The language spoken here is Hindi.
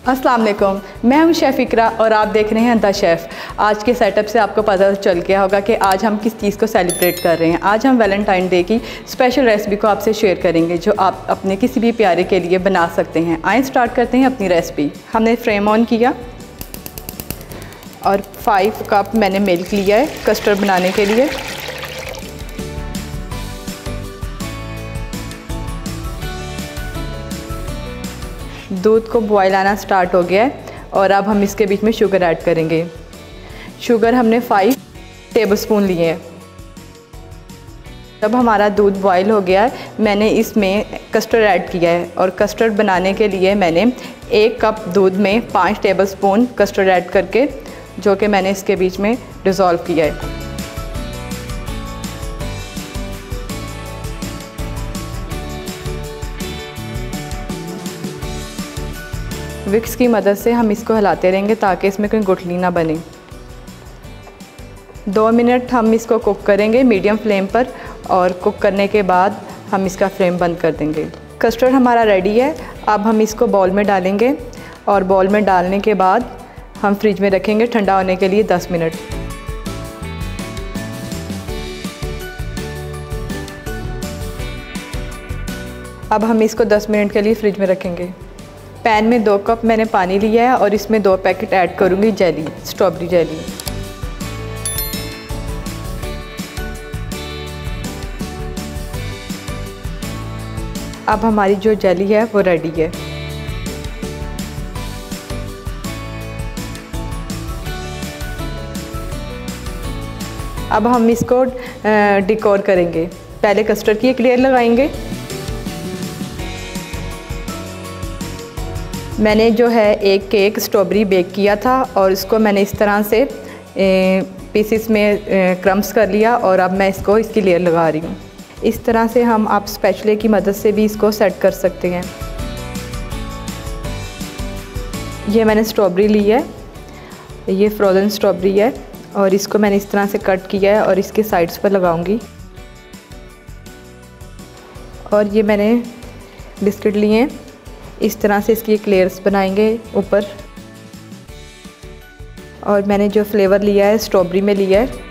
अस्सलाम वालेकुम, मैं हूं शेफ़ इकरा और आप देख रहे हैं द शेफ़। आज के सेटअप से आपको पता चल गया होगा कि आज हम किस चीज़ को सेलिब्रेट कर रहे हैं। आज हम वैलेंटाइन डे की स्पेशल रेसिपी को आपसे शेयर करेंगे जो आप अपने किसी भी प्यारे के लिए बना सकते हैं। आइए स्टार्ट करते हैं अपनी रेसिपी। हमने फ्लेम ऑन किया और 5 कप मैंने मिल्क लिया है कस्टर्ड बनाने के लिए। दूध को बॉयल आना स्टार्ट हो गया है और अब हम इसके बीच में शुगर ऐड करेंगे। शुगर हमने 5 टेबलस्पून लिए हैं। जब हमारा दूध बॉयल हो गया है मैंने इसमें कस्टर्ड ऐड किया है और कस्टर्ड बनाने के लिए मैंने 1 कप दूध में 5 टेबलस्पून कस्टर्ड ऐड करके जो कि मैंने इसके बीच में डिज़ोल्व किया है। विक्स की मदद से हम इसको हिलाते रहेंगे ताकि इसमें कोई गुठली ना बने। 2 मिनट हम इसको कुक करेंगे मीडियम फ्लेम पर और कुक करने के बाद हम इसका फ्लेम बंद कर देंगे। कस्टर्ड हमारा रेडी है। अब हम इसको बाउल में डालेंगे और बाउल में डालने के बाद हम फ्रिज में रखेंगे ठंडा होने के लिए 10 मिनट। अब हम इसको 10 मिनट के लिए फ्रिज में रखेंगे। पैन में 2 कप मैंने पानी लिया है और इसमें 2 पैकेट ऐड करूँगी जेली, स्ट्रॉबेरी जेली। अब हमारी जो जेली है वो रेडी है। अब हम इसको डेकोर करेंगे। पहले कस्टर्ड की एक लेयर लगाएंगे। मैंने जो है एक केक स्ट्रॉबेरी बेक किया था और इसको मैंने इस तरह से पीसेस में क्रम्स कर लिया और अब मैं इसको इसकी लेयर लगा रही हूँ। इस तरह से हम आप स्पैचुले की मदद से भी इसको सेट कर सकते हैं। ये मैंने स्ट्रॉबेरी ली है, ये फ्रोज़न स्ट्रॉबेरी है और इसको मैंने इस तरह से कट किया है और इसके साइड्स पर लगाऊंगी। और ये मैंने बिस्किट लिए हैं, इस तरह से इसकी एक लेयर्स बनाएंगे ऊपर। और मैंने जो फ्लेवर लिया है स्ट्रॉबेरी में लिया है।